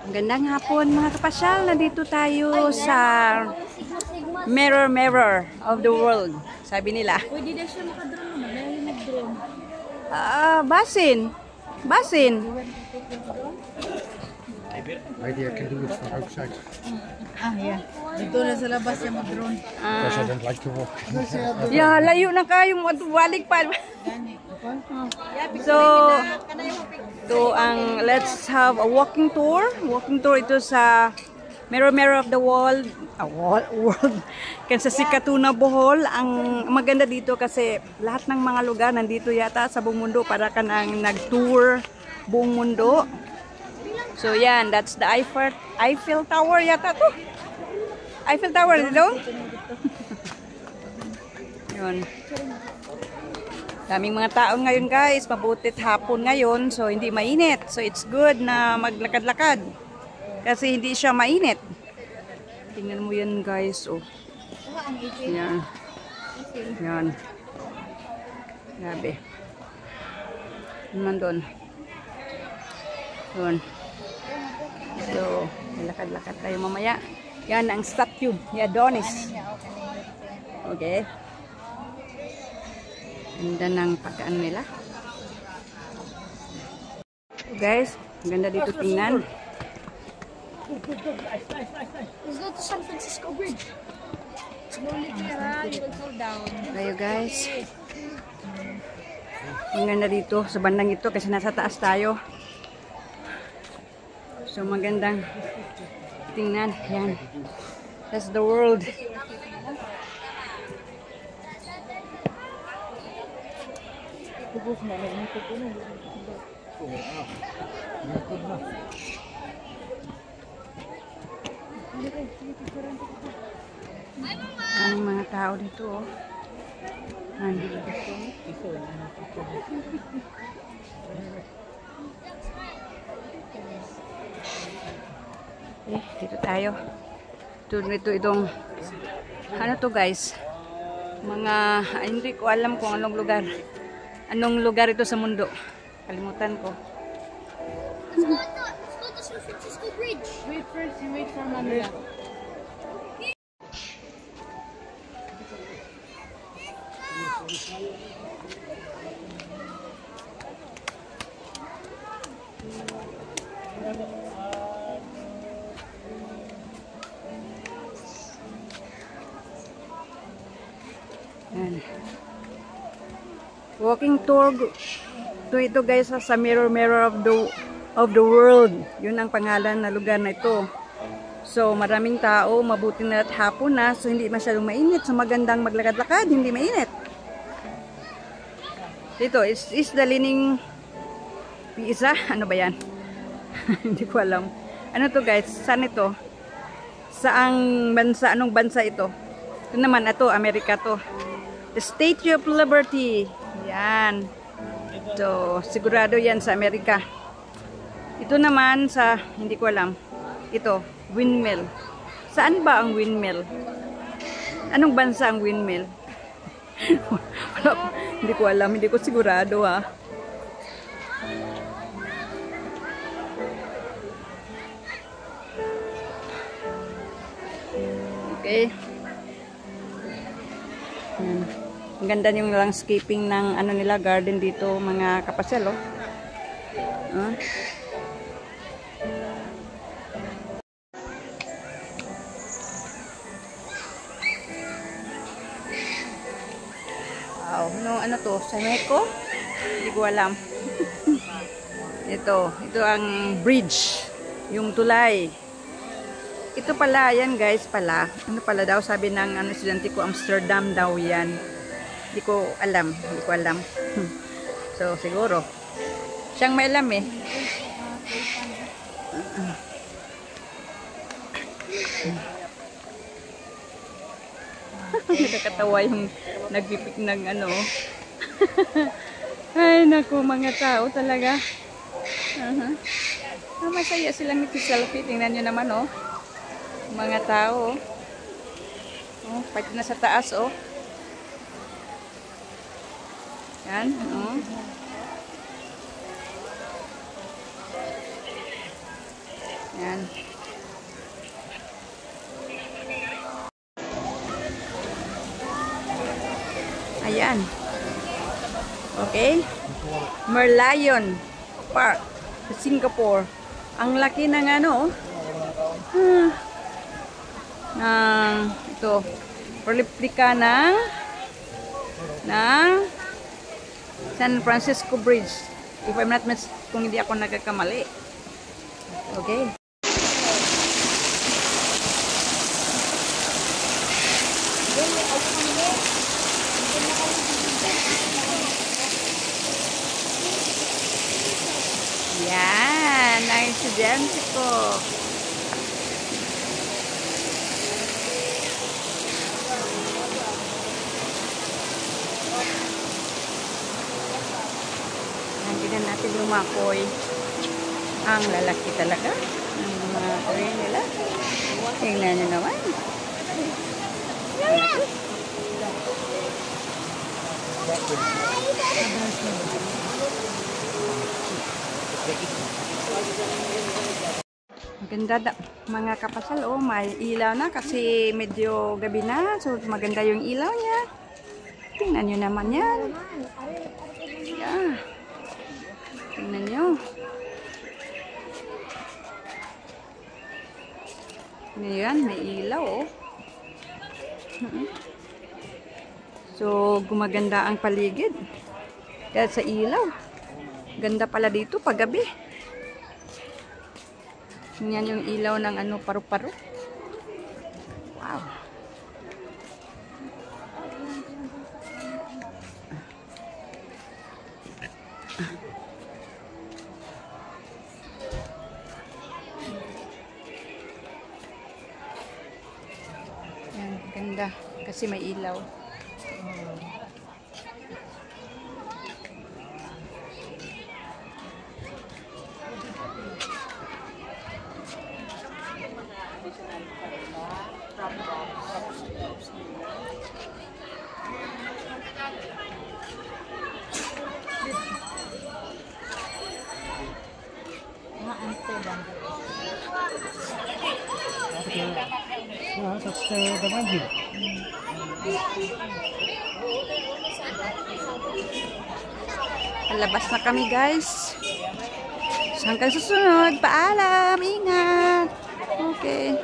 Magandang hapon mga kapasyal. Nandito tayo sa Mirror Mirror of the World. Sabi nila. Pwede na siya makadrone naman. Dahil nag-drone. Basin. Basin. Maybe I can do it from outside. Yeah. Dito na sa labas siya mag-drone. Because I don't like to walk. Yeah, layo na kayo. Balik pa. So, let's have a walking tour. Walking tour ito sa Mirror Mirror of the World. World. Kasi sa Sikatuna, Bohol. Ang maganda dito kasi lahat ng mga lugar nandito yata sa buong mundo para ka nang nag-tour buong mundo. So, yan. That's the Eiffel Tower yata to. Eiffel Tower dito. Yun. Daming mga tao ngayon guys, mabutit hapon ngayon, so hindi mainit. So it's good na maglakad-lakad kasi hindi siya mainit. Tingnan mo yan guys, oh. Yan. Yan. Grabe. Naman doon. Doon. So, lakad-lakad tayo mamaya. Yan ang statue ni Adonis. Okay. Ganda ng pagkaan nila. Guys, ganda dito tingnan. Let's go to San Francisco Bridge. Slowly tira, you will fall down. Tayo guys. Ang ganda dito sa bandang ito kasi nasa taas tayo. So magandang tingnan. Yan. That's the world. Ang mga tao dito, oh. Dito tayo. Itong ano to guys? Hindi ko alam kung anong lugar. Anong lugar ito sa mundo? Kalimutan ko. Let's go to San Francisco Bridge. Wait first, you wait for Manila. Yan. Walking tour ito guys sa Mirror Mirror of the World. Yun ang pangalan na lugar na ito. So maraming tao, mabuti na at hapon na, so hindi masyadong mainit. So magandang maglakad-lakad, hindi mainit. Dito is the Leaning Pisa. Ano ba yan? Hindi ko alam. Ano to guys? Saan ito? Saang bansa? Anong bansa ito? Ito naman, ito, Amerika to. The Statue of Liberty. Yan. So, sigurado yan sa Amerika. Ito naman sa, hindi ko alam. Ito, windmill. Saan ba ang windmill? Anong bansa ang windmill? Hindi ko alam. Hindi ko sigurado ha. Okay. Yan. Ang ganda yung landscaping ng ano nila, garden dito, mga kapasyal, oh. Wow, ano to? Sa Mexico? Hindi ko alam. Ito ang bridge, yung tulay. Ito pala, yan guys pala. Ano pala daw, sabi ng estudyante ko, Amsterdam daw yan. Hindi ko alam. So, siguro. Siyang may alam eh. Nakakatawa yung nagpipik ng ano. Ay, naku, mga tao talaga. Masaya silang nag-selfie. Tingnan nyo naman, oh. Mga tao, oh. Pati na sa taas, oh. Yan, Yan. Ayan. Okay. Merlion Park sa Singapore. Ang laki ng ano, ito, replika ng San Francisco Bridge. If I'm not mistaken, kung hindi ako nagkakamali. Okay. Yan, ang estudyante ko. Tingnan natin lumakoy. Ang lalaki talaga. Ang mga koy nila. Tingnan nyo naman. Maganda mga kapasal. Oh, may ilaw na kasi medyo gabi na. So maganda yung ilaw niya. Tingnan nyo naman yan. Yeah. Tingnan nyo. Ngayon, may ilaw oh. So, gumaganda ang paligid. Dahil sa ilaw. Ganda pala dito pag gabi. Yan yung ilaw ng ano, paru-paro. Wow. Yan, ganda. Kasi may ilaw. Yeah, that's the venue. Palabas na kami guys. Hanggang susunod. Paalam. Ingat. Okay.